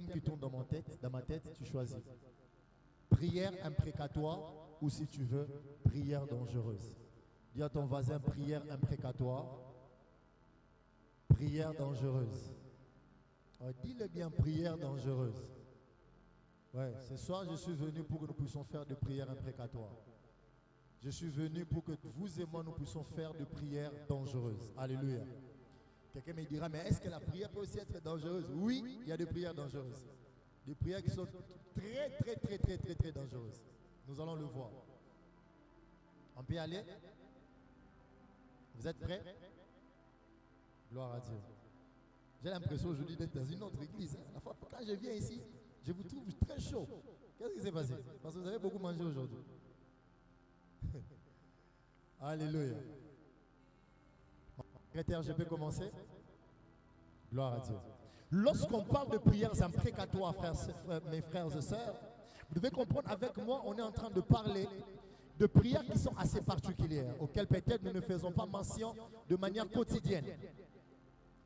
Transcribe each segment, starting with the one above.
qui tourne dans ma tête, tu choisis. Prière imprécatoire ou si tu veux, prière dangereuse. Dis à ton voisin, prière imprécatoire, prière dangereuse. Dis-le bien, prière dangereuse. Ouais, ce soir, je suis venu pour que nous puissions faire de prières imprécatoires. Je suis venu pour que vous et moi, nous puissions faire de prières dangereuses. Alléluia. Quelqu'un me dira, mais est-ce que la prière peut aussi être dangereuse? Oui, il y a des prières dangereuses. Des prières qui sont très dangereuses. Nous allons le voir. On peut y aller? Vous êtes prêts? Gloire à Dieu. J'ai l'impression aujourd'hui d'être dans une autre église. La fois, quand je viens ici, je vous trouve très chaud. Qu'est-ce qui s'est passé? Parce que vous avez beaucoup mangé aujourd'hui. Alléluia. Secrétaire, je peux commencer? Gloire à Dieu. Lorsqu'on parle de prières imprécatoires, mes frères et sœurs, vous devez comprendre avec moi, on est en train de parler de prières qui sont assez particulières, auxquelles peut-être nous ne faisons pas mention de manière quotidienne.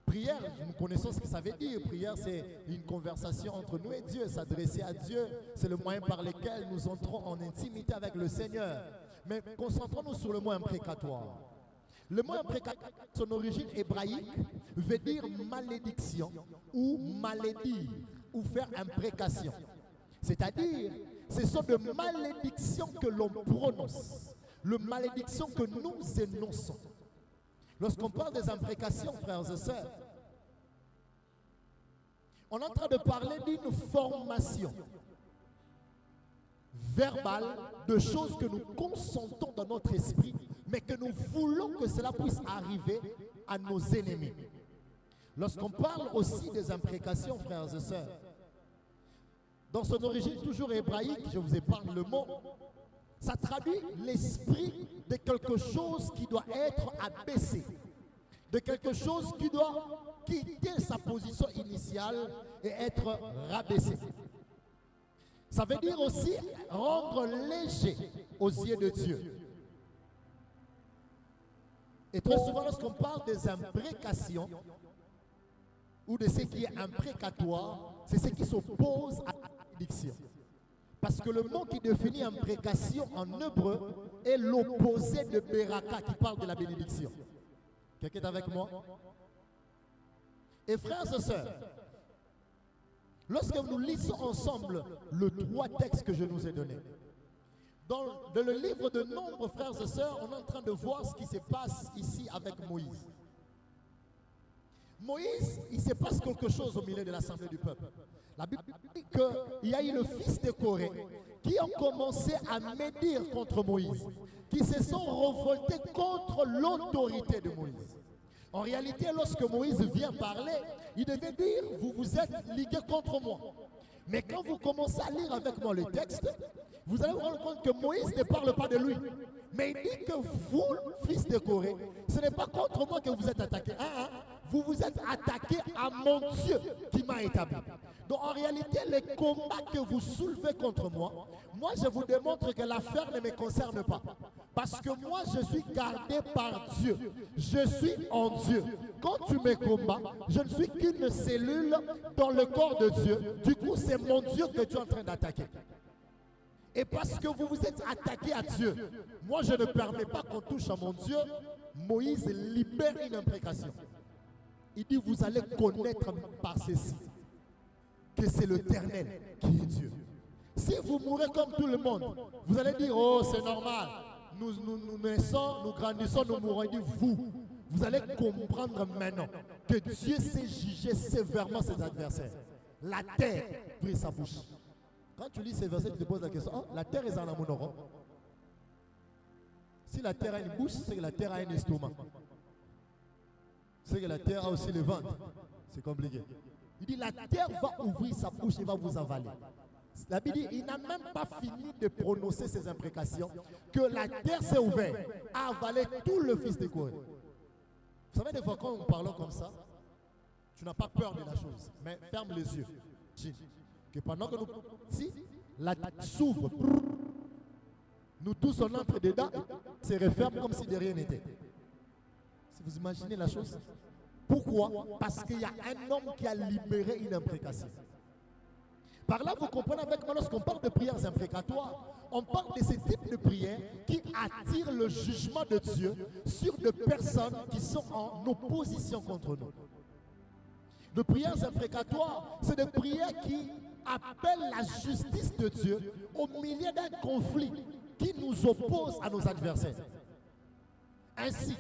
Prière, nous connaissons ce que ça veut dire. Prière, c'est une conversation entre nous et Dieu, s'adresser à Dieu. C'est le moyen par lequel nous entrons en intimité avec le Seigneur. Mais concentrons-nous sur le mot imprécatoire. Le mot imprécatoire, son origine hébraïque, veut dire malédiction ou malédire ou faire imprécation. C'est-à-dire, ce sont de malédictions que l'on prononce, le malédiction que nous énonçons. Lorsqu'on parle des imprécations, frères et sœurs, on est en train de parler d'une formation verbale de choses que nous consentons dans notre esprit, mais que nous voulons que cela puisse arriver à nos ennemis. Lorsqu'on parle aussi des imprécations, frères et sœurs, dans son origine toujours hébraïque, je vous épargne le mot, ça traduit l'esprit de quelque chose qui doit être abaissé, de quelque chose qui doit quitter sa position initiale et être rabaissé. Ça veut dire aussi rendre léger aux yeux de Dieu. Et très souvent, lorsqu'on parle des imprécations ou de ce qui est imprécatoire, c'est ce qui s'oppose à la malédiction. Parce que le mot qui définit imprécation en hébreu est l'opposé de Beraka qui parle de la bénédiction. Quelqu'un est avec moi? Et frères et sœurs, lorsque nous lisons ensemble les trois textes que je nous ai donnés, dans le livre de Nombres, frères et sœurs, on est en train de voir ce qui se passe ici avec Moïse. Moïse, il se passe quelque chose au milieu de l'assemblée du peuple. La Bible dit qu'il y a eu le fils de Corée qui ont commencé à médire contre Moïse, qui se sont révoltés contre l'autorité de Moïse. En réalité, lorsque Moïse vient parler, il devait dire, vous vous êtes ligués contre moi. Mais quand vous commencez à lire avec moi le texte, vous allez vous rendre compte que Moïse ne parle pas de lui. Mais il dit que vous, fils de Corée, ce n'est pas contre moi que vous êtes attaqués. Vous vous êtes attaqués à mon Dieu qui m'a établi. Donc en réalité, les combats que vous soulevez contre moi, moi je vous démontre que l'affaire ne me concerne pas. Parce que moi je suis gardé par Dieu. Je suis en Dieu. Quand tu me combats, je ne suis qu'une cellule dans le corps de Dieu. Du coup, c'est mon Dieu que tu es en train d'attaquer. Et parce que vous vous êtes attaqué à Dieu, moi je ne permets pas qu'on touche à mon Dieu. Moïse libère une imprécation. Il dit, vous allez connaître par ceci que c'est l'Éternel qui est Dieu. Si vous mourrez comme tout le monde, vous allez dire, oh c'est normal, nous naissons, nous grandissons, nous mourons. Il dit, vous allez comprendre maintenant que Dieu sait juger sévèrement ses adversaires. La terre prit sa bouche. Quand tu lis ces versets, tu te poses la question, oh, la terre est en amonoro. Si la terre a une bouche, c'est que la terre a un estomac. C'est que la terre a aussi le ventre. C'est compliqué. Il dit, la terre va ouvrir sa bouche et va vous avaler. La Bible dit, il n'a même pas fini de prononcer ces imprécations que la terre s'est ouverte à avaler tout le fils de Corée. Vous savez, des fois, quand nous parlons comme ça, tu n'as pas peur de la chose, mais ferme les yeux. Que pendant que nous... Si la terre s'ouvre, nous tous on entre dedans, se referme comme si de rien n'était. Si vous imaginez la chose. Pourquoi? Parce qu'il y a un homme qui a libéré une imprécation. Par là, vous comprenez avec moi, lorsqu'on parle de prières imprécatoires, on parle de ce type de prières qui attirent le jugement de Dieu sur des personnes qui sont en opposition contre nous. Les prières imprécatoires, c'est des prières qui appellent la justice de Dieu au milieu d'un conflit qui nous oppose à nos adversaires. Ainsi,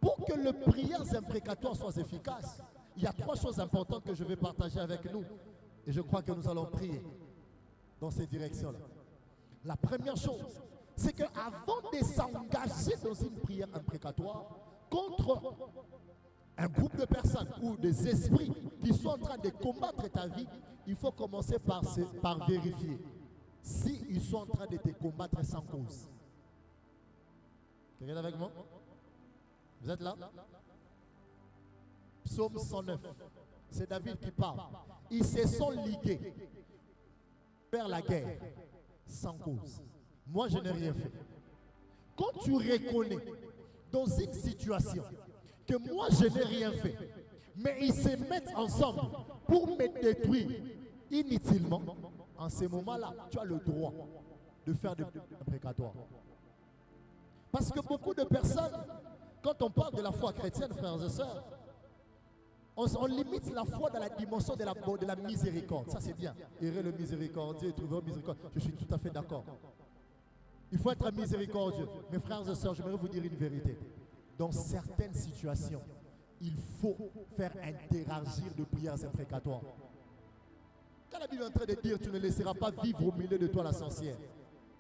pour que les prières imprécatoires soient efficaces, il y a 3 choses importantes que je vais partager avec nous. Et je crois que nous allons prier dans ces directions-là. La première chose, c'est qu'avant de s'engager dans une prière imprécatoire contre un groupe de personnes ou des esprits qui sont en train de combattre ta vie, il faut commencer par vérifier s'ils sont en train de te combattre sans cause. Quelqu'un avec moi? Vous êtes là? Psaume 109. C'est David qui parle. Ils se sont ligués vers la guerre sans cause. Moi, je n'ai rien fait. Quand tu reconnais dans une situation que moi, je n'ai rien fait, mais ils se mettent ensemble pour me détruire inutilement, en ce moment-là, tu as le droit de faire des imprécatoires. Parce que beaucoup de personnes, quand on parle de la foi chrétienne, frères et sœurs, on limite la foi dans la dimension de la miséricorde. Ça, c'est bien. Errer le miséricordieux et trouver le miséricordieux. Je suis tout à fait d'accord. Il faut être miséricordieux. Mes frères et sœurs, j'aimerais vous dire une vérité. Dans certaines situations, il faut faire interagir de prières imprécatoires. Quand la Bible est en train de dire tu ne laisseras pas vivre au milieu de toi la sorcière,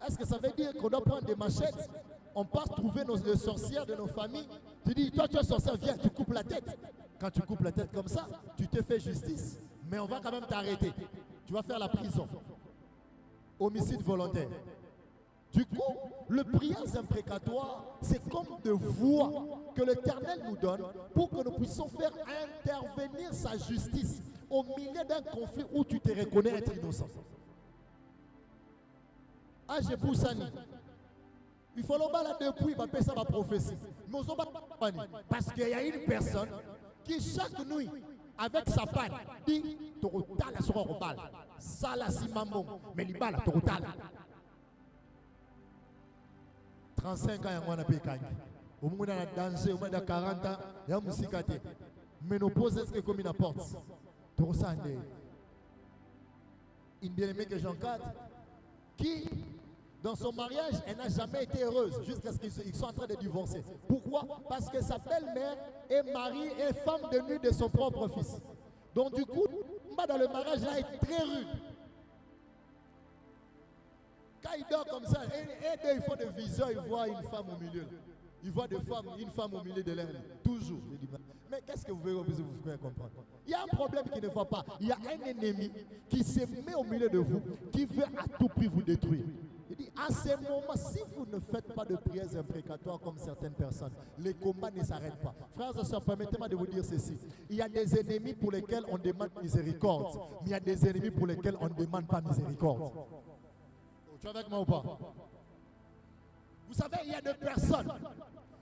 est-ce que ça veut dire qu'on doit prendre des machettes, on part trouver les sorcières de nos familles, tu dis toi tu es sorcière, viens, tu coupes la tête. Quand tu coupes la tête comme ça, tu te fais justice, mais on va quand même t'arrêter. Tu vas faire la prison. Homicide volontaire. Du coup, le prières imprécatoire, c'est comme de voix que l'Éternel nous donne pour que nous puissions faire intervenir sa justice au milieu d'un conflit où tu te reconnais être innocent. Ah, j'ai Poussani. Il faut le là depuis, il va ça ma prophétie. Parce qu'il y a une personne qui chaque nuit, avec sa panne, dit Torotal sera au bal. Ça là, si maman, mais il bal, Torotal. 35 ans, il y a un peu au moins dans le danger, au moins dans 40 ans, il y a un musique. Mais nous posons ce que comme une apporte. Une bien-aimée que j'encadre, qui, dans son mariage, elle n'a jamais été heureuse jusqu'à ce qu'ils soient en train de divorcer. Pourquoi? Parce que sa belle-mère est mariée et femme de nuit de son propre fils. Donc du coup, dans le mariage là est très rude. Quand il dort comme ça, et il faut des visions, il voit une femme au milieu. Il voit une femme au milieu de l'air. Toujours. Mais qu'est-ce que vous voulez vous faire comprendre? Il y a un problème qui ne va pas. Il y a un ennemi qui se met au milieu de vous, qui veut à tout prix vous détruire. Il dit, à ce moment, si vous ne faites pas de prières imprécatoires comme certaines personnes, les combats ne s'arrêtent pas. Frères et sœurs, permettez-moi de vous dire ceci. Il y a des ennemis pour lesquels on demande miséricorde, mais il y a des ennemis pour lesquels on ne demande pas miséricorde. Tu es avec moi ou pas? Vous savez, il y a des personnes,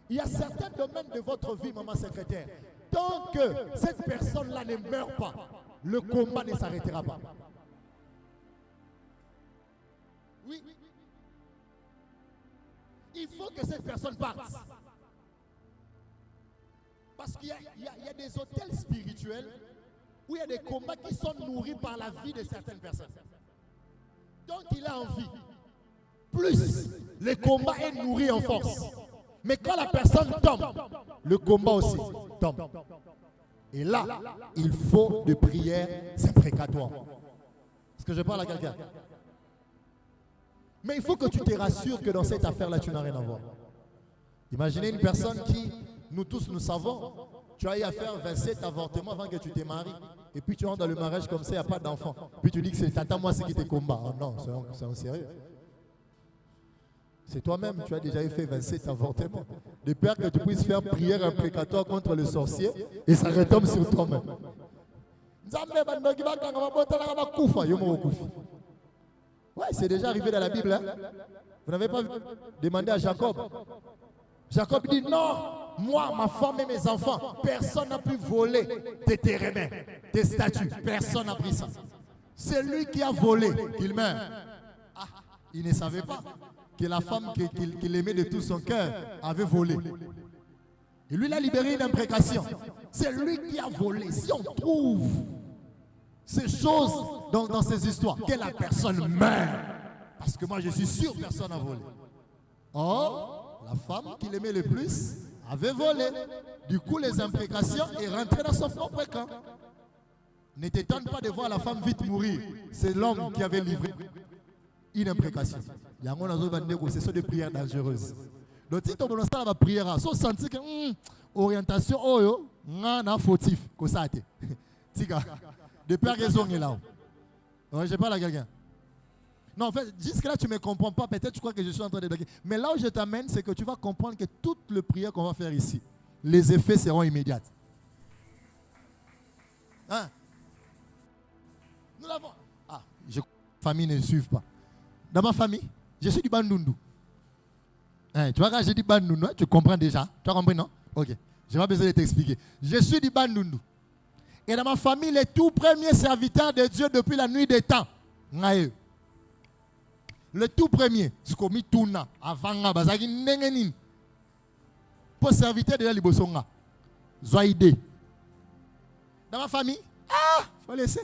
il y a certains domaines de votre vie, maman secrétaire. Tant que cette personne-là ne meurt pas, le combat ne s'arrêtera pas. Oui. Il faut que cette personne parte. Parce qu'il y a des hôtels spirituels où il y a des combats qui sont nourris par la vie de certaines personnes. Donc il a envie. Plus le combat est nourri en force. Mais quand la personne tombe, le combat aussi tombe. Et là, il faut des prières imprécatoires. Est-ce que je parle à quelqu'un? Mais il faut que tu te rassures que dans cette affaire-là, tu n'as rien à voir. Imaginez une personne qui, nous tous, nous savons, tu as eu à faire 27 avortements avant que tu te maries. Et puis tu rentres dans le mariage comme ça, il n'y a pas d'enfant. Puis tu dis que c'est tata, moi, c'est qui te combat. Oh non, c'est en sérieux. C'est toi-même, tu as déjà fait 27 avortements. De peur que tu puisses faire prière imprécatoire contre le sorcier et ça retombe sur toi-même. Ouais, c'est déjà arrivé dans la Bible. Hein? Vous n'avez pas demandé à Jacob. Jacob dit non, moi, ma femme et mes enfants, personne n'a pu voler tes terrains, tes statues. Personne n'a pris ça. C'est lui qui a volé, qu'il meurt. Ah, il ne savait pas que la femme qu'il aimait de tout son cœur avait volé. Et lui, il a libéré une imprécation. C'est lui qui a volé. Si on trouve ces choses dans ces histoires, que la personne meurt. Parce que moi, je suis sûr que personne n'a volé. Or, la femme qu'il aimait le plus avait volé. Du coup, les imprécations est rentré dans son propre camp. Ne t'étonne pas de voir la femme vite mourir. C'est l'homme qui avait livré une imprécation. Il y a ce sont des prières dangereuses. Donc, si tu as la prière, si tu sens que orientation, c'est fautif. Depuis raison est là. Je parle à quelqu'un. Non, en fait, jusque-là, tu ne me comprends pas. Peut-être tu crois que je suis en train de blaguer. Mais là où je t'amène, c'est que tu vas comprendre que toute la prière qu'on va faire ici, les effets seront immédiats. Hein? Nous l'avons. Ah, ma famille ne suit pas. Dans ma famille, je suis du Bandundu. Hein, tu vois, quand je dis Bandundu, tu comprends déjà. Tu as compris, non? Ok. Je n'ai pas besoin de t'expliquer. Je suis du Bandundu. Et dans ma famille, les tout premiers serviteurs de Dieu depuis la nuit des temps. Le tout premier, c'est comme Touna, avant Bazagi Nengenin. Pour serviteur de la Libosonga. Zoïde. Dans ma famille, faut laisser.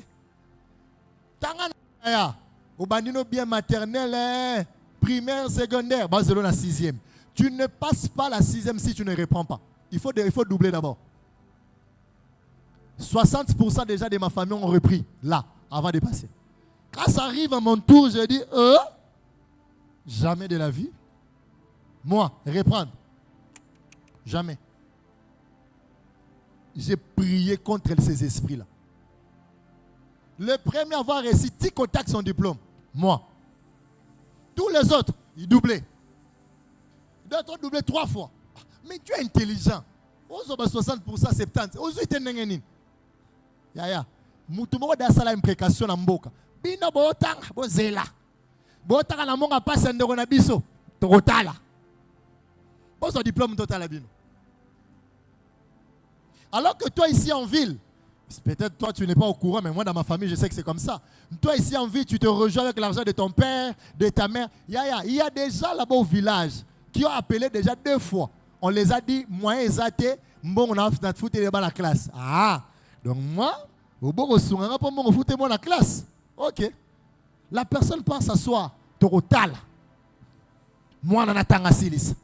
Tangana, au bandino bien maternel, primaire, secondaire, Barcelone la 6e. Tu ne passes pas la 6e si tu ne réponds pas. Il faut doubler d'abord. 60% déjà de ma famille ont repris là, avant de passer. Quand ça arrive à mon tour, je dis, jamais de la vie. Moi, reprendre. Jamais. J'ai prié contre ces esprits-là. Le premier à avoir réussi, tic au tac son diplôme. Moi. Tous les autres, ils doublaient. D'autres ont doublé 3 fois. Mais tu es intelligent. Aux 60%, 70%. Aux 80%. Yaya. Mutumo da sala imprécation na mboka. Bino botanga bozela. Botanga na monga passe ndeko na biso. Tokotala. Bozo diplôme total bino. Alors que toi ici en ville, peut-être toi tu n'es pas au courant, mais moi dans ma famille je sais que c'est comme ça. Toi ici en ville, tu te rejoins avec l'argent de ton père, de ta mère. Il y a des gens là-bas au village qui ont appelé déjà 2 fois. On les a dit, moi et Zate, bon on a foutu les bas la classe. Ah, donc moi, au beau ressources, pour moi foutu moi la classe. Ok. La personne passe s'asseoir, total. Moi on a tanga silis.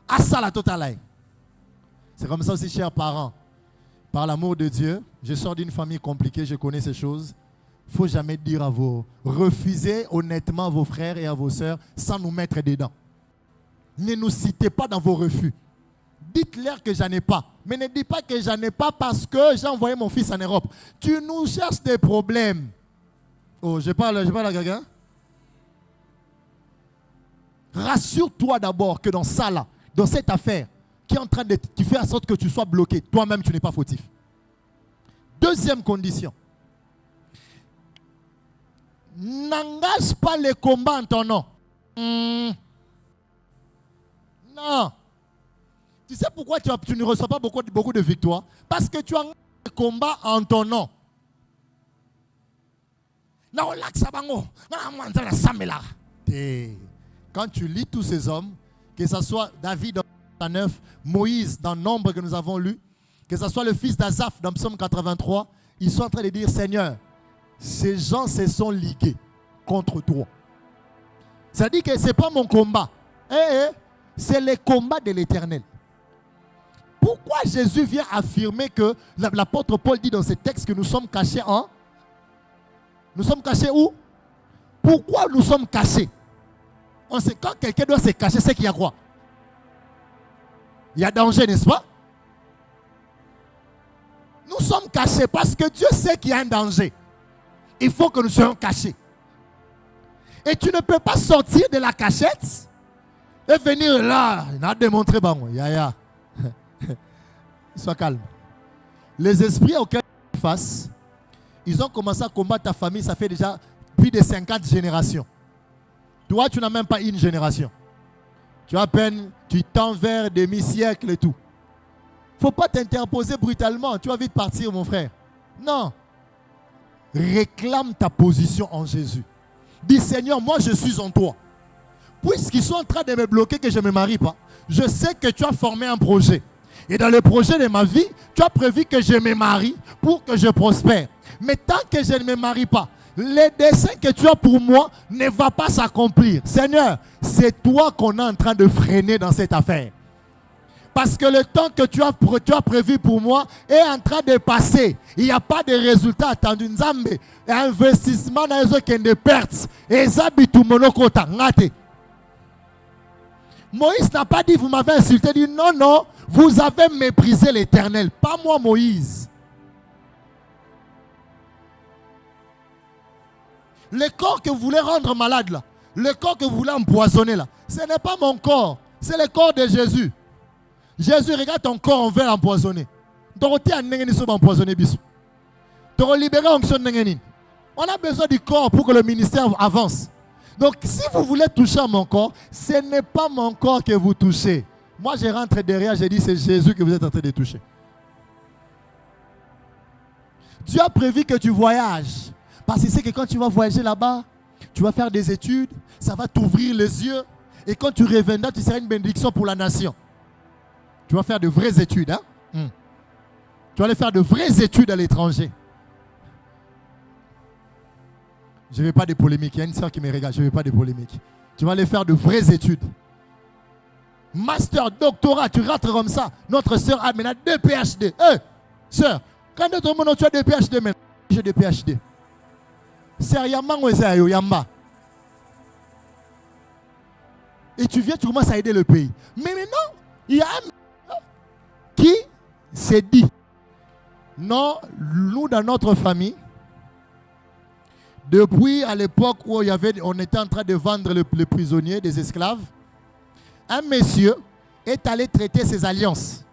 À ça la totale. C'est comme ça aussi, chers parents. Par l'amour de Dieu, je sors d'une famille compliquée, je connais ces choses. Il ne faut jamais dire à vos... Refusez honnêtement à vos frères et à vos sœurs sans nous mettre dedans. Ne nous citez pas dans vos refus. Dites-leur que j'en ai pas. Mais ne dites pas que j'en ai pas parce que j'ai envoyé mon fils en Europe. Tu nous cherches des problèmes. Oh, je parle à quelqu'un. Rassure-toi d'abord que dans ça là, dans cette affaire, qui est en train de qui fait en sorte que tu sois bloqué. Toi-même, tu n'es pas fautif. Deuxième condition. N'engage pas les combats en ton nom. Non. Tu sais pourquoi tu ne reçois pas beaucoup de victoires? Parce que tu engages les combats en ton nom. Quand tu lis tous ces hommes, que ce soit David 9, Moïse dans Nombre que nous avons lu, que ce soit le fils d'Azaph dans Psaume 83, ils sont en train de dire, Seigneur, ces gens se sont ligués contre toi. Ça dit que ce n'est pas mon combat. C'est le combat de l'Éternel. Pourquoi Jésus vient affirmer que l'apôtre Paul dit dans ce texte que nous sommes cachés en... Nous sommes cachés où? Pourquoi nous sommes cachés? On sait quand quelqu'un doit se cacher, c'est qu'il y a quoi? Il y a danger, n'est-ce pas? Nous sommes cachés parce que Dieu sait qu'il y a un danger. Il faut que nous soyons cachés. Et tu ne peux pas sortir de la cachette et venir là. Il a démontré, Yaya. Sois calme. Les esprits auxquels tu fais face, ils ont commencé à combattre ta famille, ça fait déjà plus de 50 générations. Toi, tu n'as même pas une génération. Tu as à peine, tu tends vers demi-siècle et tout. Il ne faut pas t'interposer brutalement. Tu vas vite partir, mon frère. Non. réclame ta position en Jésus. Dis Seigneur, moi je suis en toi. Puisqu'ils sont en train de me bloquer que je ne me marie pas, je sais que tu as formé un projet. Et dans le projet de ma vie, tu as prévu que je me marie pour que je prospère. Mais tant que je ne me marie pas, les desseins que tu as pour moi ne vont pas s'accomplir. Seigneur, c'est toi qu'on est en train de freiner dans cette affaire. Parce que le temps que tu as prévu pour moi est en train de passer. Il n'y a pas de résultat attendu. Nzambe, investissement dans les autres de pertes. Et ça, bitou monokota, ngate. Moïse n'a pas dit, vous m'avez insulté. Il dit, non, non, vous avez méprisé l'Éternel. Pas moi, Moïse. Le corps que vous voulez rendre malade, là, le corps que vous voulez empoisonner, là, ce n'est pas mon corps. C'est le corps de Jésus. Jésus, regarde ton corps, on veut l'empoisonner. On a besoin du corps pour que le ministère avance. Donc, si vous voulez toucher à mon corps, ce n'est pas mon corps que vous touchez. Moi, je rentre derrière, je dis, c'est Jésus que vous êtes en train de toucher. Dieu a prévu que tu voyages. Parce que c'est que quand tu vas voyager là-bas, tu vas faire des études, ça va t'ouvrir les yeux. Et quand tu reviendras, tu seras une bénédiction pour la nation. Tu vas faire de vraies études. Hein? Tu vas aller faire de vraies études à l'étranger. Je ne veux pas de polémiques. Il y a une soeur qui me regarde. Je ne veux pas de polémiques. Tu vas aller faire de vraies études. Master, doctorat, tu rentres comme ça. Notre soeur a maintenant 2 PhD. Soeur, quand tu as 2 PhD maintenant, j'ai 2 PhD. Et tu viens, tu commences à aider le pays. Mais maintenant, il y a un qui s'est dit, non, nous dans notre famille, depuis à l'époque où on était en train de vendre les prisonniers, des esclaves, un monsieur est allé traiter ses alliances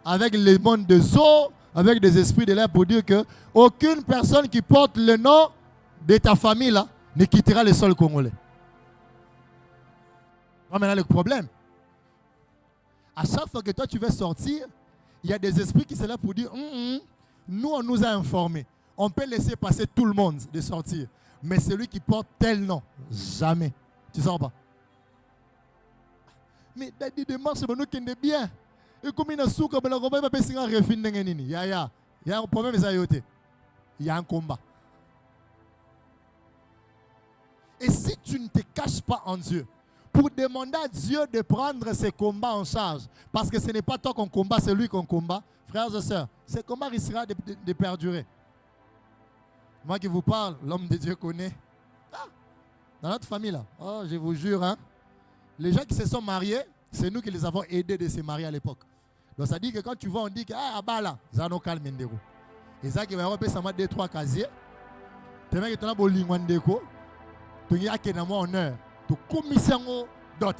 avec le monde des eaux, avec des esprits de l'air pour dire que aucune personne qui porte le nom de ta famille là ne quittera le sol congolais. Maintenant le problème, à chaque fois que toi tu veux sortir, il y a des esprits qui sont là pour dire nous on nous a informés. On peut laisser passer tout le monde de sortir. Mais celui qui porte tel nom, jamais. Tu ne sens pas? Mais des démarches, nous qui est bien. Et comme il y a un souk, il y a un problème, il y a un combat. Et si tu ne te caches pas en Dieu, pour demander à Dieu de prendre ces combats en charge, parce que ce n'est pas toi qu'on combat, c'est lui qu'on combat, frères et sœurs, ces combats risquera de perdurer. Moi qui vous parle, l'homme de Dieu connaît. Dans notre famille là, je vous jure, hein, les gens qui se sont mariés, c'est nous qui les avons aidés de se marier à l'époque. Donc ça dit que quand tu vois, on dit que là, ça nous calme. Et ça qui va avoir 2-3 casiers. Tu vois que tu as beau lingwandeko, tu as un honneur, tu commissions dots.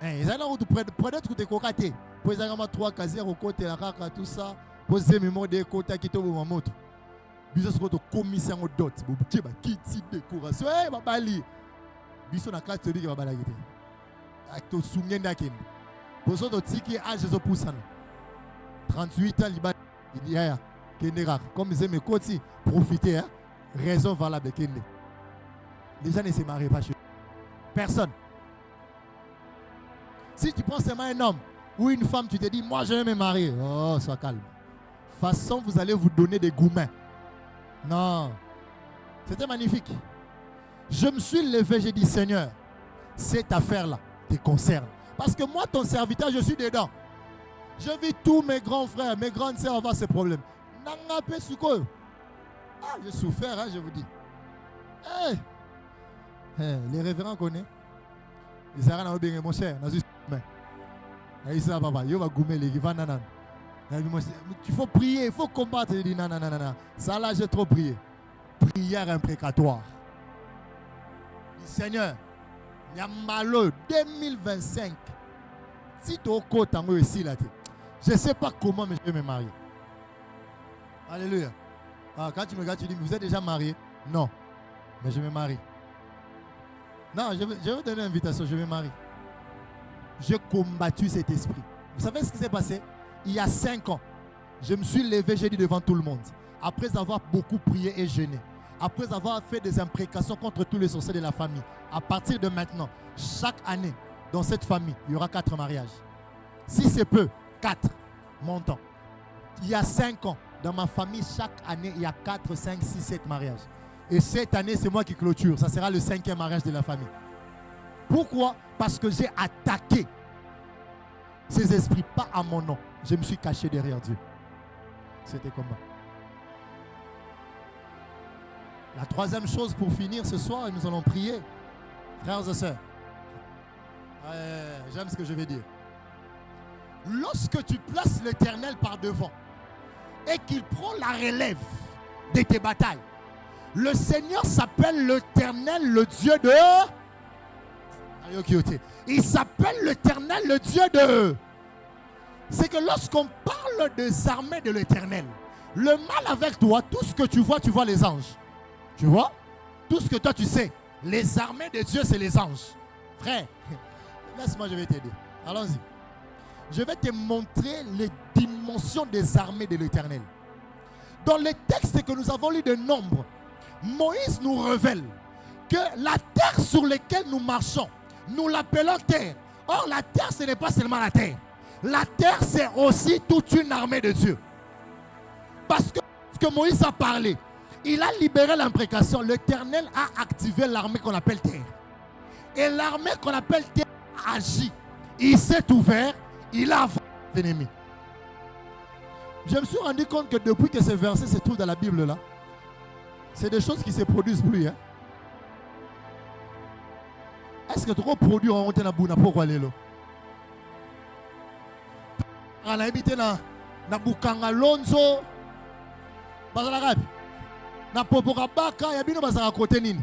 Et ça là où tu prends des cocatés. Pour les avoir 3 casiers au côté la caca tout ça, pour les mémoires des côtés qui te vont moto. Biso soko to commission au dot bo ti ba kiti décoration ba bali biso na carte de ba bala gite acto sungenda ken boso to tiki âge zo poussana 38 ans liba il y a kenera comme ils aiment côté profiter hein raison valable kende les gens ne se marient pas chez personne. Si tu prends seulement un homme ou une femme, tu te dis moi je vais me marier, oh sois calme. De toute façon vous allez vous donner des gourmets. Non, c'était magnifique. Je me suis levé, j'ai dit Seigneur, cette affaire-là te concerne. Parce que moi, ton serviteur, je suis dedans. Je vis tous mes grands frères, mes grandes sœurs avoir ces problèmes. J'ai souffert, hein, je vous dis. Les révérends connaissent. Ils ont bien mon cher. Il faut prier, il faut combattre. Il dit non. Ça là, j'ai trop prié. Prière imprécatoire. Seigneur, il y a malheur 2025. Si tu es au tango ici, là, je ne sais pas comment mais je vais me marier. Alléluia. Quand tu me regardes, tu dis, vous êtes déjà marié? Non, mais je me marie. Non, je vais donner une invitation, je me marie. J'ai combattu cet esprit. Vous savez ce qui s'est passé? Il y a 5 ans, je me suis levé, j'ai dit devant tout le monde, après avoir beaucoup prié et jeûné, après avoir fait des imprécations contre tous les sorciers de la famille, à partir de maintenant, chaque année, dans cette famille, il y aura 4 mariages. Si c'est peu, 4 montants. Il y a 5 ans, dans ma famille, chaque année, il y a 4, 5, 6, 7 mariages. Et cette année, c'est moi qui clôture. Ça sera le 5e mariage de la famille. Pourquoi? Parce que j'ai attaqué ces esprits, pas à mon nom. Je me suis caché derrière Dieu. C'était comment? La 3e chose pour finir ce soir, et nous allons prier. Frères et sœurs, j'aime ce que je vais dire. Lorsque tu places l'Éternel par devant et qu'il prend la relève de tes batailles, le Seigneur s'appelle l'Éternel, le Dieu de... Il s'appelle l'Éternel, le Dieu de... C'est que lorsqu'on parle des armées de l'Éternel, le mal avec toi, tout ce que tu vois les anges. Tu vois? Tout ce que toi tu sais, les armées de Dieu, c'est les anges. Frère, laisse-moi, je vais t'aider. Allons-y. Je vais te montrer les dimensions des armées de l'Éternel. Dans les textes que nous avons lus de Nombre, Moïse nous révèle que la terre sur laquelle nous marchons, nous l'appelons terre. Or, la terre, ce n'est pas seulement la terre. La terre, c'est aussi toute une armée de Dieu. Parce que ce que Moïse a parlé, il a libéré l'imprécation. L'Éternel a activé l'armée qu'on appelle terre. Et l'armée qu'on appelle terre a agi. Il s'est ouvert, il a affronté l'ennemi. Je me suis rendu compte que depuis que ce verset se trouve dans la Bible là, c'est des choses qui ne se produisent plus. Hein? Est-ce que tu peux produire en montant na pourquoi aller là? On a habité na Bukanga Lonzo, bazala na Popora Baka, ya bino bazala côté nini?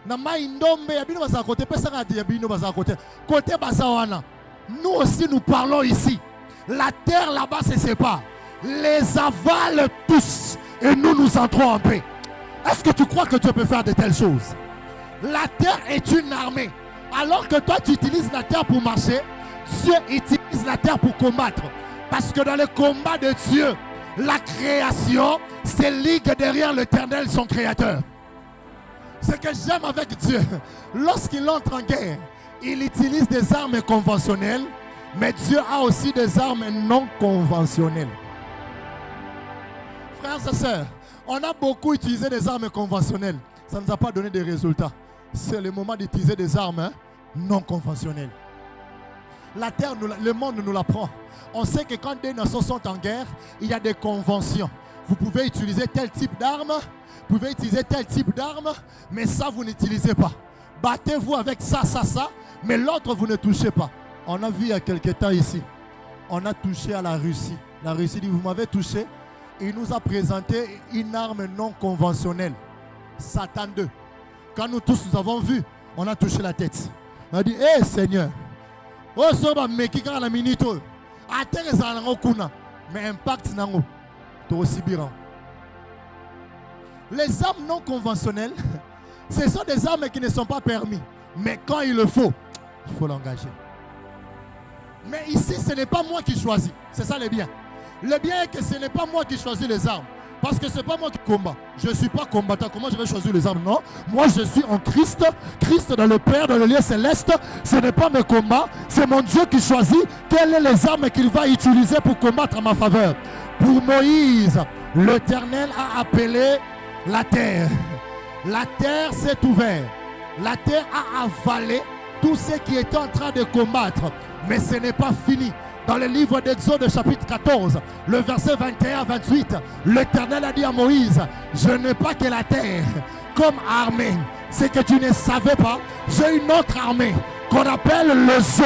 Na Maïndombe, ya bino bazala côté, pesa ngati ya bino bazala côté bazawana. Nous aussi nous parlons ici. La terre là-bas se sépare. Les avale tous et nous entrons en paix. Est-ce que tu crois que tu peux faire de telles choses? La terre est une armée. Alors que toi tu utilises la terre pour marcher, Dieu utilise la terre pour combattre. Parce que dans le combat de Dieu, la création se ligue derrière l'Éternel, son créateur. Ce que j'aime avec Dieu, lorsqu'il entre en guerre, il utilise des armes conventionnelles, mais Dieu a aussi des armes non conventionnelles. Frères et sœurs, on a beaucoup utilisé des armes conventionnelles. Ça ne nous a pas donné des résultats. C'est le moment d'utiliser des armes non conventionnelles. La terre, le monde nous l'apprend. On sait que quand des nations sont en guerre, il y a des conventions. Vous pouvez utiliser tel type d'arme, vous pouvez utiliser tel type d'arme, mais ça, vous n'utilisez pas. Battez-vous avec ça, mais l'autre, vous ne touchez pas. On a vu il y a quelques temps ici, on a touché à la Russie. La Russie dit, vous m'avez touché. Il nous a présenté une arme non conventionnelle. Satan 2. Quand nous tous nous avons vu, on a touché la tête. On a dit, hé Seigneur, mais impact nango. Les armes non conventionnelles, ce sont des armes qui ne sont pas permis. Mais quand il le faut, il faut l'engager. Mais ici, ce n'est pas moi qui choisis. C'est ça le bien. Le bien est que ce n'est pas moi qui choisis les armes. Parce que ce n'est pas moi qui combat. Je ne suis pas combattant. Comment je vais choisir les armes? Non. Moi, je suis en Christ. Christ dans le Père, dans le lieu céleste. Ce n'est pas mes combats. C'est mon Dieu qui choisit quelles sont les armes qu'il va utiliser pour combattre en ma faveur. Pour Moïse, l'Éternel a appelé la terre. La terre s'est ouverte. La terre a avalé tout ce qui était en train de combattre. Mais ce n'est pas fini. Dans le livre d'Exode chapitre 14, le verset 21-28, l'Éternel a dit à Moïse, je n'ai pas que la terre comme armée. C'est que tu ne savais pas, j'ai une autre armée qu'on appelle le zoo.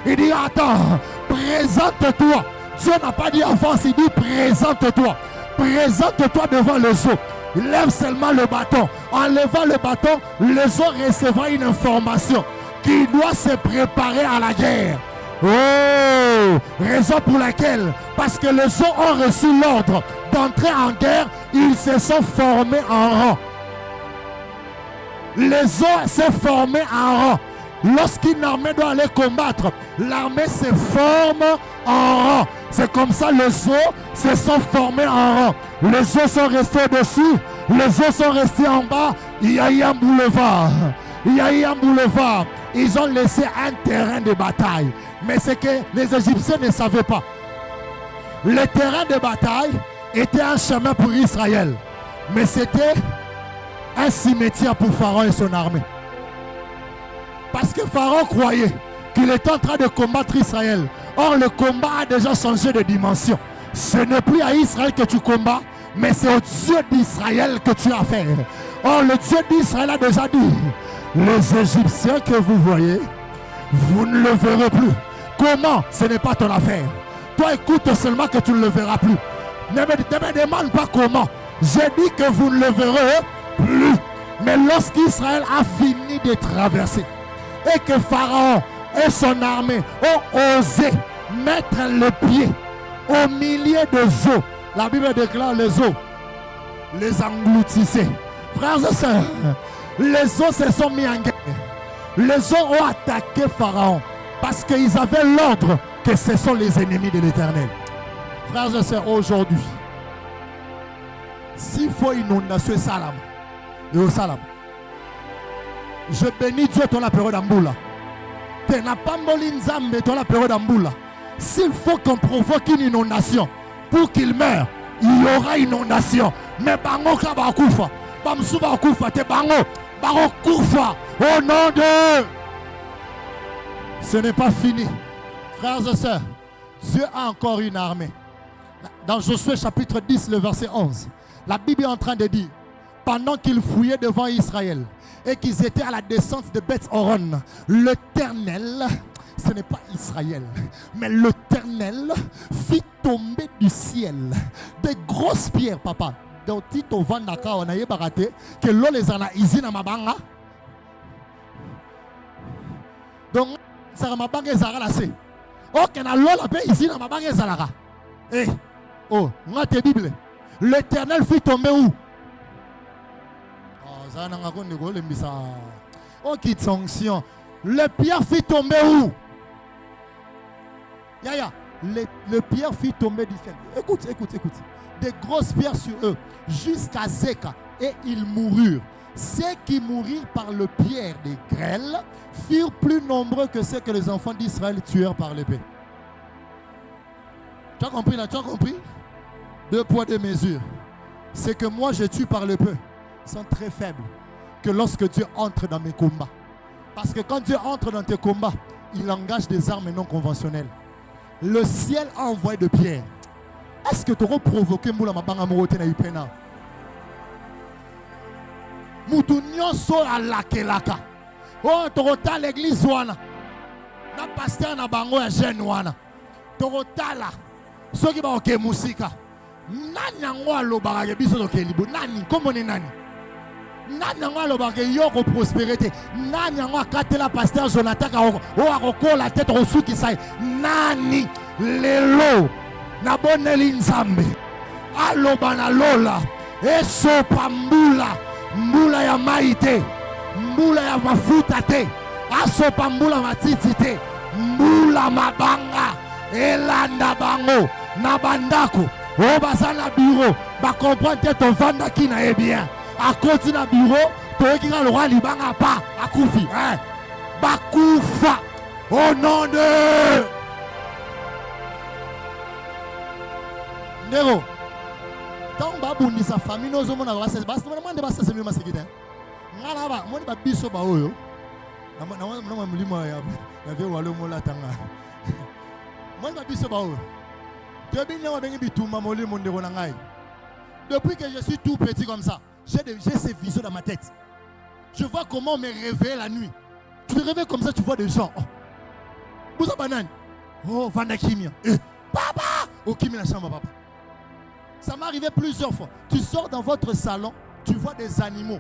Il dit, attends, présente-toi. Dieu n'a pas dit avance, il dit présente-toi. Présente-toi devant le zoo. Lève seulement le bâton. En levant le bâton, le zoo recevra une information qui doit se préparer à la guerre. Oh, raison pour laquelle, parce que les gens ont reçu l'ordre d'entrer en guerre, ils se sont formés en rang. Les hommes s'est formé en rang. Lorsqu'une armée doit aller combattre, l'armée se forme en rang. C'est comme ça les os se sont formés en rang. Les os sont restés au-dessus, les os sont restés en bas. Il y a eu un boulevard. Il y a eu un boulevard. Ils ont laissé un terrain de bataille. Mais c'est que les Égyptiens ne savaient pas. Le terrain de bataille était un chemin pour Israël. Mais c'était un cimetière pour Pharaon et son armée. Parce que Pharaon croyait qu'il était en train de combattre Israël. Or, le combat a déjà changé de dimension. Ce n'est plus à Israël que tu combats, mais c'est au Dieu d'Israël que tu as affaire. Or, le Dieu d'Israël a déjà dit, les Égyptiens que vous voyez, vous ne le verrez plus. Comment? Ce n'est pas ton affaire. Toi, écoute seulement que tu ne le verras plus. Ne me demande pas comment. J'ai dit que vous ne le verrez plus. Mais lorsqu'Israël a fini de traverser, et que Pharaon et son armée ont osé mettre le pied au milieu des eaux, la Bible déclare les eaux les engloutissaient. Frères et sœurs, les eaux se sont mis en guerre. Les eaux ont attaqué Pharaon parce qu'ils avaient l'ordre que ce sont les ennemis de l'Éternel. Frères et sœurs, aujourd'hui, s'il faut inondation salam et au salam, je bénis Dieu dans la période d'Amboula. Tu n'as pas molinzambe dans la période d'Amboula. S'il faut qu'on provoque une inondation pour qu'il meure, il y aura inondation. Mais bango ka bakufa, bamsu bakufa te bango, bango kufa. Au nom de, ce n'est pas fini, frères et sœurs. Dieu a encore une armée. Dans Josué chapitre 10, le verset 11, la Bible est en train de dire, pendant qu'ils fouillaient devant Israël et qu'ils étaient à la descente de Beth-Horon, l'Éternel, ce n'est pas Israël, mais l'Éternel fit tomber du ciel des grosses pierres, papa. Donc, Tito Vandaka, on a eu baraté que l'eau les en a ici dans ma banga. Donc, ça m'a bangé Zaralase. Oh, qu'on a l'eau la paix ici dans ma banga Zalara. Eh, oh, on a tes Bibles. L'Éternel fit tomber où? Oh, qui sanction. Le pierre fit tomber où? Le pierre fit tomber du ciel. Écoute. Des grosses pierres sur eux, jusqu'à Zeka, et ils moururent. Ceux qui mourirent par le pierre des grêles furent plus nombreux que ceux que les enfants d'Israël tuèrent par l'épée. Tu as compris là? Tu as compris? 2 poids 2 mesures. C'est que moi je tue par le peu sont très faibles que lorsque Dieu entre dans mes combats. Parce que quand Dieu entre dans tes combats, il engage des armes non conventionnelles. Le ciel a envoyé de pierres. Est-ce que tu auras provoqué Moula Mabanga Morote na Ipena? Moutounion so à lakelaka. Oh, Torota l'église wana. Na pasteur na bango ya jeune wana. Torota la. Soki ba oke musika. Nani yango alobaka ke biso toke libo? Nani? Comment on nani? Nani yango alobaka yoko prospérité? Nani yango akatela pasteur Jonathan o akoko la tête au soukisa? Nani? Lelo na boneli nzambe aloba na lola esopa mbula ya maite, mbula ya mafuta te, asopa mbula matiti te, mbula mabanga elanda bango na bandako. O baza na bureau ba comprendre te ton vanda ki na e bien akoti na bureau to ekika lo rali banga pa akufi bakufa au nom de Nero. Tant babundi sa famille nous sommes na base base demande base c'est mieux masekite. Ngala ba moni ba biso ba oyo. Na mulimo ya ve walo mola tanga. Moni ba biso ba oyo. Depuis que je suis tout petit comme ça, j'ai ces visions dans ma tête. Je vois comment me réveiller la nuit. Tu te réveilles comme ça, tu vois des gens. Oh, banane. Oh, Vanda Kimia. Papa. Oh, Kimia la chambre, papa. Ça m'est arrivé plusieurs fois. Tu sors dans votre salon, tu vois des animaux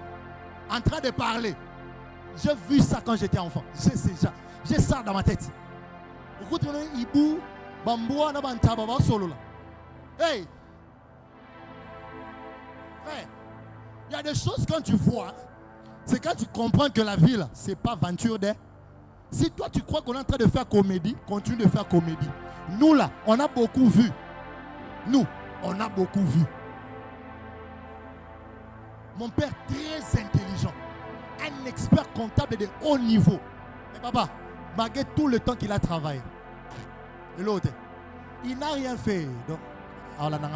en train de parler. J'ai vu ça quand j'étais enfant. J'ai ça dans ma tête. Écoute, Ibou. Hey, frère, il y a des choses quand tu vois, c'est quand tu comprends que la vie là, c'est pas aventure d'air. Si toi tu crois qu'on est en train de faire comédie, continue de faire comédie. Nous là, on a beaucoup vu. Nous, on a beaucoup vu. Mon père, très intelligent, un expert comptable de haut niveau. Mais papa, malgré tout le temps qu'il a travaillé, et l'autre, il n'a rien fait. Donc, il n'a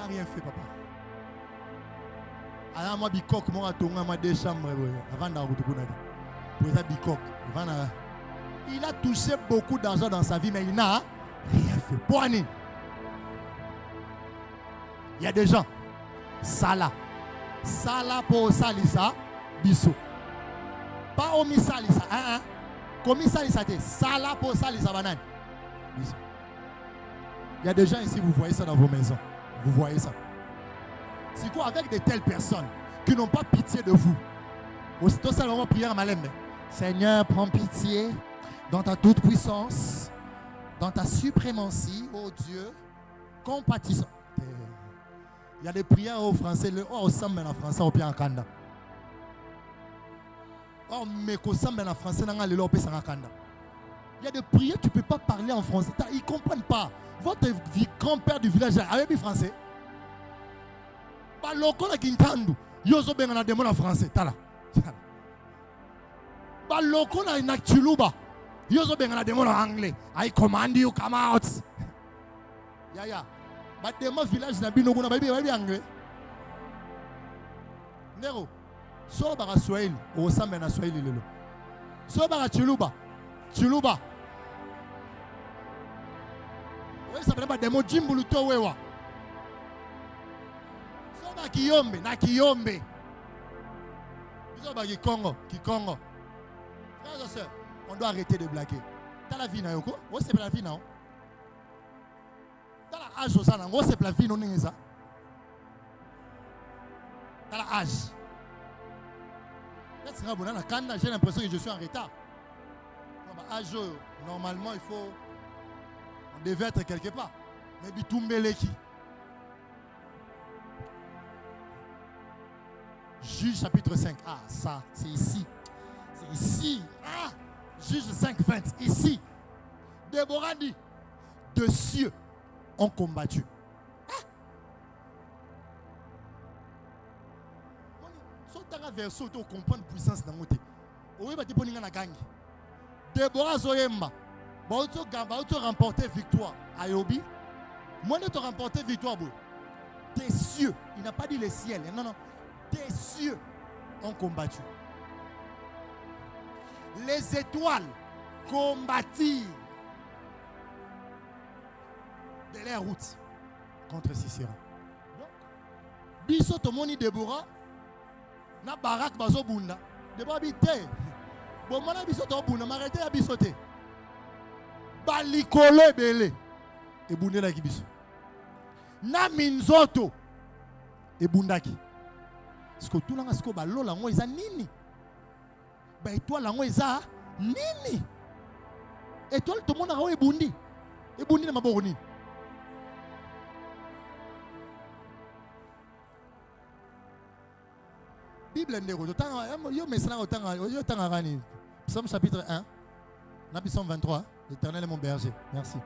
rien fait, papa. Alors, moi, Bikok, moi, j'ai deux chambres avant d'aller pour Bikok. Il a touché beaucoup d'argent dans sa vie, mais il n'a rien fait. Poignée. Il y a des gens. Sala pour salisa biso pas omi salisa comme salisa te sala pour salisa banane biso. Il y a des gens ici, vous voyez ça dans vos maisons, vous voyez ça. C'est quoi avec de telles personnes qui n'ont pas pitié de vous? Aussitôt seulement prière à Malem. Seigneur, prends pitié dans ta toute puissance, dans ta suprématie, oh Dieu, compatissant. Il y a des prières au français, au sambe en français, au pied en kanda. Oh, mais qu'au sambe en français, il y a des prières, tu ne peux pas parler en français. Ils ne comprennent pas. Votre grand-père du village avait dit français. Pas loko na kintandu. Yozo ben na demande en français. Tala. Pas loko na chuluba. Yozo ben na demande en anglais. I command you come out. Ya. But the village na bino kuna baby anglais. Nero. So ba Swahili, o sambe na Swahili lelo. So ba chuluba. Oui, ça s'appelle des mots jimbuluto wewa. So ba kiyombe na kiyombe. So ba Kikongo. Frères et sœurs, on doit arrêter de blaguer. T'as la vie na yoko? Oh, c'est pas la vie na. Dans la âge, c'est la vie, non? Dans la âge. J'ai l'impression que je suis en retard. Normalement, il faut. On devait être quelque part. Mais Bitumbeleki. Juge chapitre 5. Ah, ça, c'est ici. C'est ici. Ah, Juge 5, 20. Ici. Déborah dit, de cieux ont combattu. Si tu as verset, tu comprends la puissance de l'autre. Oui, tu peux dire que Déborah Zoyemba, tu as remporté victoire. Ayobi, moi, tu as remporté victoire. Des cieux, il n'a pas dit les ciels. Non. Des cieux ont combattu. Les étoiles combattirent de les routes contre Sisera. Biso tomoni Déborah na barak bazo bunda. Déborah bité. Bon mona biso to bunda marete ya biso te. Balikole belé. E bundela ki biso. Na minzoto e bundaki. Sko tulanga sko balola ngo eza nini? Ba étoile ngo eza nini? Étoile to mona ngo e bundi. E bundi na maboko nini? Bible ndeko yo mesana otanga yo tanga gani. Psaume chapitre 1. Psaume 23. L'Éternel est mon berger. Merci.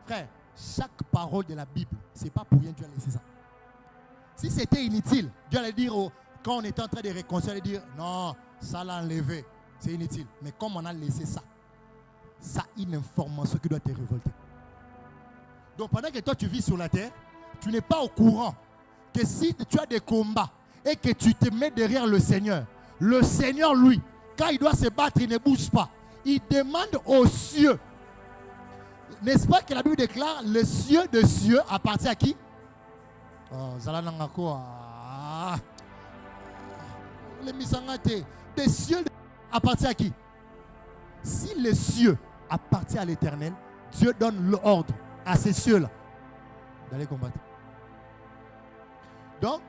Frère, chaque parole de la Bible, c'est pas pour rien Dieu a laissé ça. Si c'était inutile, Dieu allait dire quand on était en train de réconcilier, dire non, ça l'a enlevé, c'est inutile. Mais comme on a laissé ça, ça a une information qui doit te révolter. Donc pendant que toi tu vis sur la terre, tu n'es pas au courant que si tu as des combats et que tu te mets derrière le Seigneur, lui, quand il doit se battre, il ne bouge pas. Il demande aux cieux. N'est-ce pas que la Bible déclare le cieux de cieux appartient à qui? Les cieux appartient à qui? Si les cieux appartiennent à l'Éternel, Dieu donne l'ordre à ces cieux-là d'aller combattre. Donc,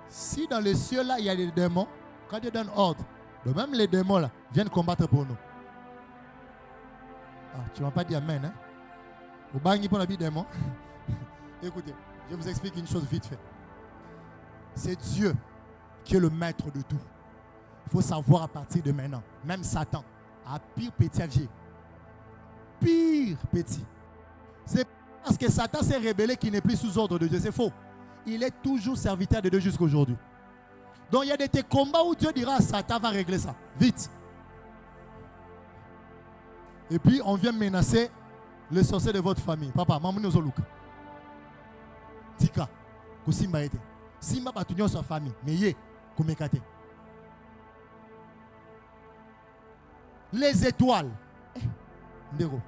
si dans les cieux-là, il y a des démons, quand Dieu donne ordre, de même les démons-là viennent combattre pour nous. Ah, tu ne vas pas dire amen, hein? Au bangi pour la vie démon. Écoutez, je vous explique une chose vite fait. C'est Dieu qui est le maître de tout. Il faut savoir à partir de maintenant, même Satan, à pire petit avier. Pire petit. C'est parce que Satan s'est rebellé qu'il n'est plus sous ordre de Dieu. C'est faux. Il est toujours serviteur de Dieu jusqu'à aujourd'hui. Donc il y a des combats où Dieu dira, Satan va régler ça. Vite. Et puis on vient menacer le sorcier de votre famille. Papa, maman nous oluka. Tika, kusimba ete. Simba batunyo sa famille. Mais ye, kumekate. Les étoiles. Ndego.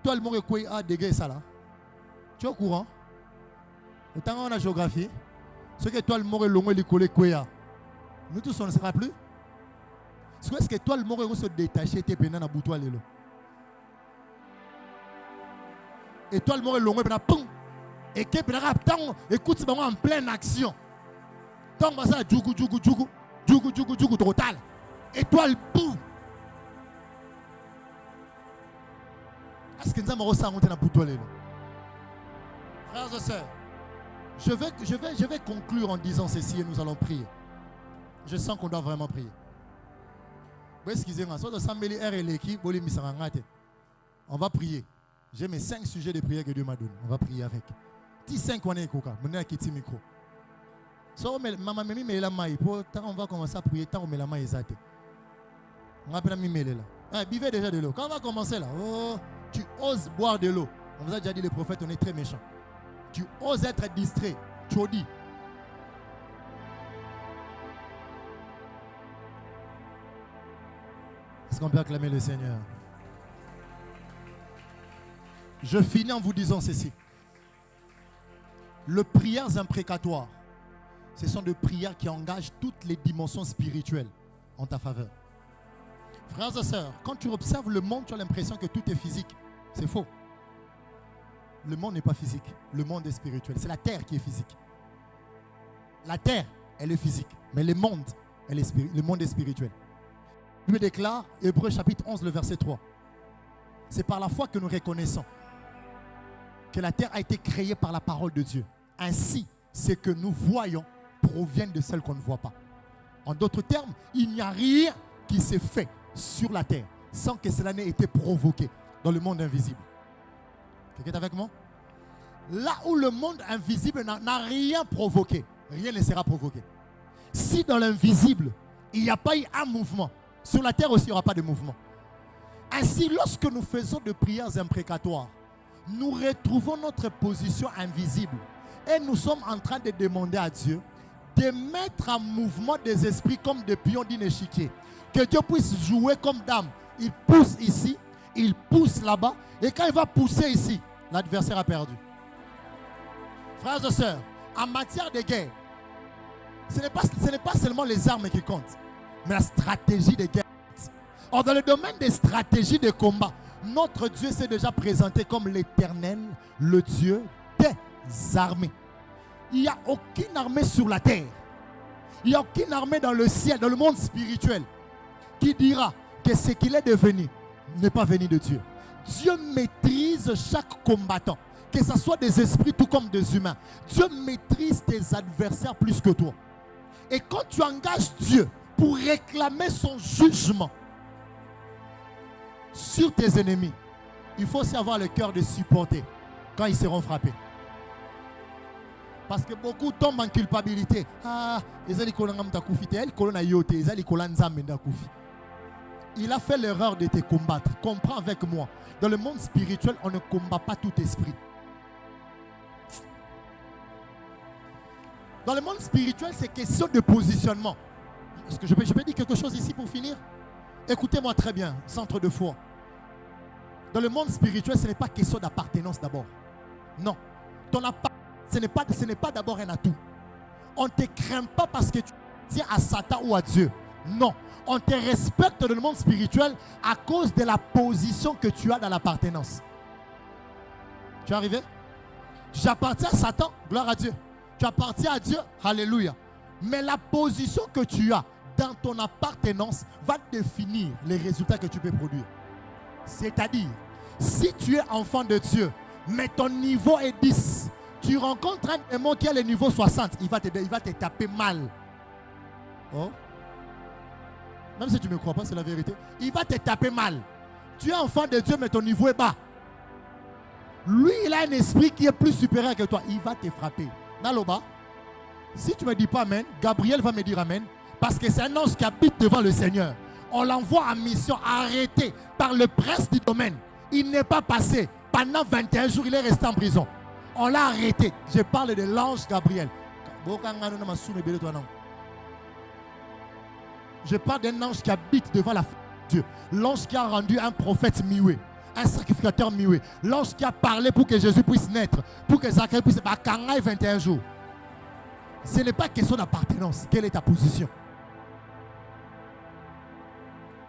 Toi le monde quoi a dégagé ça là. Tu es au courant? Autant on a géographie. Ce que toi le monde longue li collé quoi. Nous tous on ne sera plus. Est-ce que toi le monde se détacher tes pénans na boutoir lelo. Et toi le monde longue pena pum. Et que pena tant écoute c'est en pleine action. Tant ça djougou total. Étoile boum. Est-ce que nous avons ressenti dans boutoir lelo? Frères et sœurs, je vais conclure en disant ceci et nous allons prier. Je sens qu'on doit vraiment prier. Excusez-moi, on va prier. J'ai mes 5 sujets de prière que Dieu m'a donné. On va prier avec. Ti 5 on est coca, on a quitté micro. Maman mimi me la maille pour on va commencer à prier tant on met la maille exacte. On va prendre mimi là. Buvez déjà de l'eau. Quand on va commencer là, oh, tu oses boire de l'eau. On vous a déjà dit le prophète, on est très méchant. Tu oses être distrait. Tu dis. Est-ce qu'on peut acclamer le Seigneur? Je finis en vous disant ceci. Les prières imprécatoires, ce sont des prières qui engagent toutes les dimensions spirituelles en ta faveur. Frères et sœurs, quand tu observes le monde, tu as l'impression que tout est physique. C'est faux. Le monde n'est pas physique. Le monde est spirituel. C'est la terre qui est physique. La terre, elle est physique. Mais le monde, le monde est spirituel. Il me déclare, Hébreux chapitre 11, le verset 3. C'est par la foi que nous reconnaissons que la terre a été créée par la parole de Dieu. Ainsi, ce que nous voyons provient de celle qu'on ne voit pas. En d'autres termes, il n'y a rien qui s'est fait sur la terre sans que cela n'ait été provoqué dans le monde invisible. Quelqu'un est avec moi? Là où le monde invisible n'a rien provoqué, rien ne sera provoqué. Si dans l'invisible, il n'y a pas eu un mouvement, sur la terre aussi, il n'y aura pas de mouvement. Ainsi, lorsque nous faisons de prières imprécatoires, nous retrouvons notre position invisible et nous sommes en train de demander à Dieu de mettre en mouvement des esprits comme des pions d'un échiquier. Que Dieu puisse jouer comme dame. Il pousse ici, il pousse là-bas, et quand il va pousser ici, l'adversaire a perdu. Frères et sœurs, en matière de guerre, ce n'est pas seulement les armes qui comptent, mais la stratégie de guerre. Or, dans le domaine des stratégies de combat, notre Dieu s'est déjà présenté comme l'Éternel, le Dieu des armées. Il n'y a aucune armée sur la terre, il n'y a aucune armée dans le ciel, dans le monde spirituel, qui dira que ce qu'il est devenu n'est pas venu de Dieu. Dieu maîtrise chaque combattant, que ce soit des esprits tout comme des humains. Dieu maîtrise tes adversaires plus que toi. Et quand tu engages Dieu pour réclamer son jugement sur tes ennemis, il faut aussi avoir le cœur de supporter quand ils seront frappés. Parce que beaucoup tombent en culpabilité. Il a fait l'erreur de te combattre. Comprends avec moi. Dans le monde spirituel, on ne combat pas tout esprit. Dans le monde spirituel, c'est question de positionnement. Est-ce que je peux dire quelque chose ici pour finir? Écoutez-moi très bien, centre de foi. Dans le monde spirituel, ce n'est pas question d'appartenance d'abord. Non. Ton ce n'est pas d'abord un atout. On ne te craint pas parce que tu tiens à Satan ou à Dieu. Non. On te respecte dans le monde spirituel à cause de la position que tu as dans l'appartenance. Tu es arrivé? J'appartiens à Satan, gloire à Dieu. Tu appartiens à Dieu, alléluia. Mais la position que tu as dans ton appartenance va définir les résultats que tu peux produire. C'est-à-dire, si tu es enfant de Dieu, mais ton niveau est 10, tu rencontres un démon qui a le niveau 60, il va te taper mal. Oh. Même si tu ne me crois pas, c'est la vérité. Il va te taper mal. Tu es enfant de Dieu, mais ton niveau est bas. Lui, il a un esprit qui est plus supérieur que toi. Il va te frapper. Naloba, si tu ne me dis pas Amen, Gabriel va me dire Amen. Parce que c'est un ange qui habite devant le Seigneur. On l'envoie en mission arrêté par le prince du domaine. Il n'est pas passé. Pendant 21 jours, il est resté en prison. On l'a arrêté. Je parle de l'ange Gabriel. Je parle d'un ange qui habite devant la face de Dieu. L'ange qui a rendu un prophète mioué, un sacrificateur mioué. L'ange qui a parlé pour que Jésus puisse naître, pour que Zacharie puisse... 21 jours. Ce n'est pas question d'appartenance. Quelle est ta position?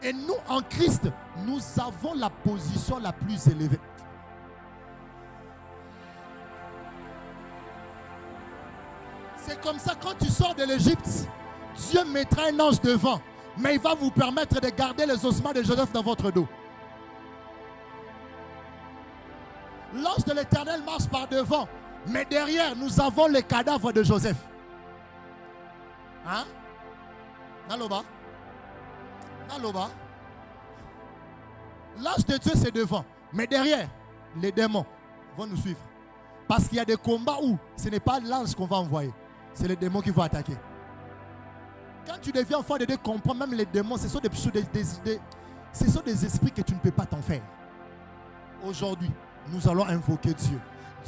Et nous, en Christ, nous avons la position la plus élevée. C'est comme ça, quand tu sors de l'Égypte, Dieu mettra un ange devant, mais il va vous permettre de garder les ossements de Joseph dans votre dos. L'ange de l'Éternel marche par devant, mais derrière, nous avons le cadavre de Joseph. Hein? Naloba? Naloba? L'ange de Dieu, c'est devant, mais derrière, les démons vont nous suivre. Parce qu'il y a des combats où ce n'est pas l'ange qu'on va envoyer, c'est les démons qui vont attaquer. Quand tu deviens enfant de Dieu, comprends, même les démons, ce sont des esprits que tu ne peux pas t'en faire. Aujourd'hui, nous allons invoquer Dieu.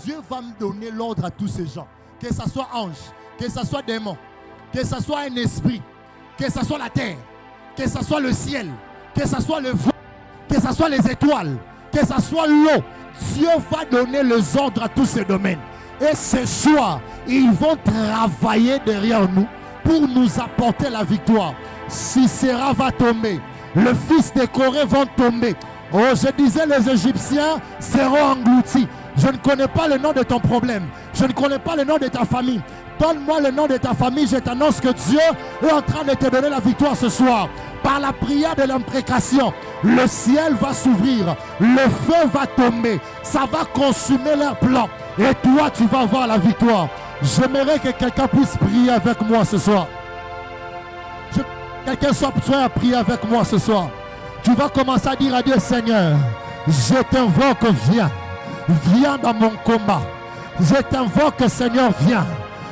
Dieu va me donner l'ordre à tous ces gens. Que ce soit ange, que ce soit démon, que ce soit un esprit, que ce soit la terre, que ce soit le ciel, que ce soit le vent, que ce soit les étoiles, que ce soit l'eau. Dieu va donner les ordres à tous ces domaines. Et ce soir, ils vont travailler derrière nous pour nous apporter la victoire. Sisera va tomber. Le fils de Corée va tomber. Oh, je disais, les Égyptiens seront engloutis. Je ne connais pas le nom de ton problème. Je ne connais pas le nom de ta famille. Donne-moi le nom de ta famille. Je t'annonce que Dieu est en train de te donner la victoire ce soir. Par la prière de l'imprécation, le ciel va s'ouvrir. Le feu va tomber. Ça va consumer leur plan. Et toi, tu vas avoir la victoire. J'aimerais que quelqu'un puisse prier avec moi ce soir. Quelqu'un soit prêt à prier avec moi ce soir. Tu vas commencer à dire à Dieu, Seigneur, je t'invoque, viens. Viens dans mon combat. Je t'invoque, Seigneur, viens.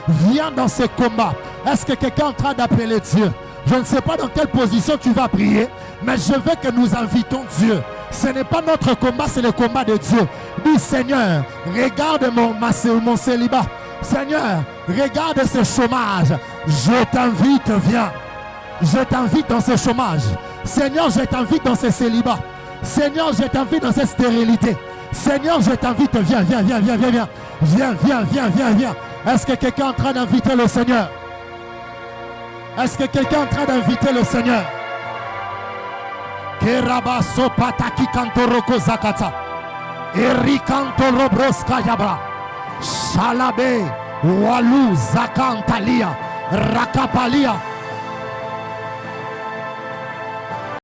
Viens dans ce combat. Est-ce que quelqu'un est en train d'appeler Dieu? Je ne sais pas dans quelle position tu vas prier, mais je veux que nous invitons Dieu. Ce n'est pas notre combat, c'est le combat de Dieu. Dis, Seigneur, regarde mon célibat. Seigneur, regarde ce chômage. Je t'invite, viens. Je t'invite dans ce chômage. Seigneur, je t'invite dans ce célibat. Seigneur, je t'invite dans cette stérilité. Seigneur, je t'invite, viens, viens, viens, viens, viens, viens. Viens, viens, viens, viens, viens. Est-ce que quelqu'un est en train d'inviter le Seigneur? Est-ce que quelqu'un est en train d'inviter le Seigneur? Kerabaso pataki kantoroko zakata. Erikanto robroska yabra. Shalabe walu zakantalia. Rakapalia.